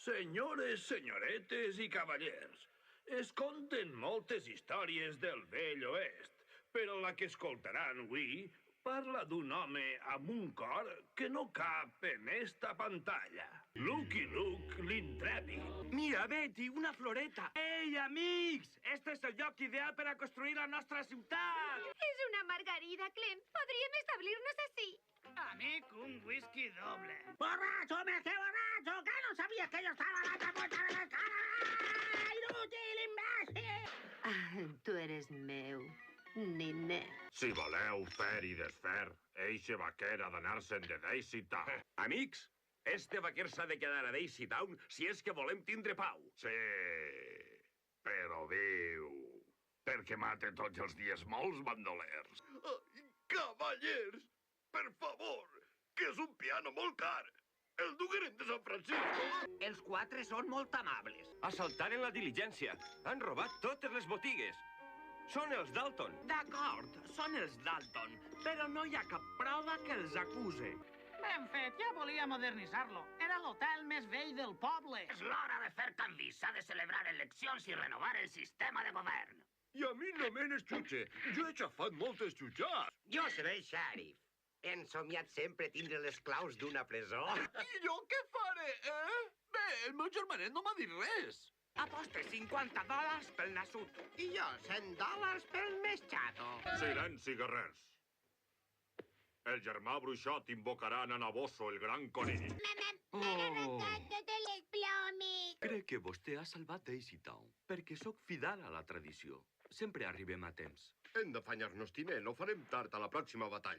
Senyores, senyoretes i cavallers, es conten moltes històries del vell oest, però la que escoltaran avui parla d'un home amb un cor que no cap en esta pantalla. Lucky Luke l'intrèpid. Mira, Betty, una floreta. Ei, amics! Este és el lloc ideal per a construir la nostra ciutat. És una margarida, Clem. Podríem establir-nos així. Amic, un whisky doble. ¡Borracho, me quedé borracho! ¡Que no sabía que yo estaba en la puerta de la cara! ¡Inútil, imbècil! Ah, tu eres meu, nene. Si voleu fer i desfer, eixe vaquer ha d'anar-se'n de Daisy Town. Amics, este vaquer s'ha de quedar a Daisy Town si és que volem tindre pau. Sí, però viu, perquè mate tots els dies molts bandolers. Ai, cavallers, per favor, que és un piano molt car. El dugueren de San Francisco. Els quatre són molt amables. Assaltaren la diligència. Han robat totes les botigues. Són els Dalton. D'acord, són els Dalton, però no hi ha cap prova que els acuse. Ben fet, ja volia modernitzar-lo. Era l'hotel més vell del poble. És l'hora de fer canvis. S'ha de celebrar eleccions i renovar el sistema de govern. I a mi no me n'esxutxe. Jo he xafat moltes xutxars. Jo seré el xèrif. He somiat sempre tindre les claus d'una presó. I jo què faré, Bé, el meu germanet no m'ha dit res. Aposte $50 pel nassut. I jo $100 pel més xato. Silenci, guerrers. El germà bruixot invocarà a Nabosso, el gran conill. Crec que vostè ha salvat Daisy Town, perquè sóc fidel a la tradició. Sempre arribem a temps. Hem d'afanyar-nos, Tinent, o farem tard a la pròxima batalla.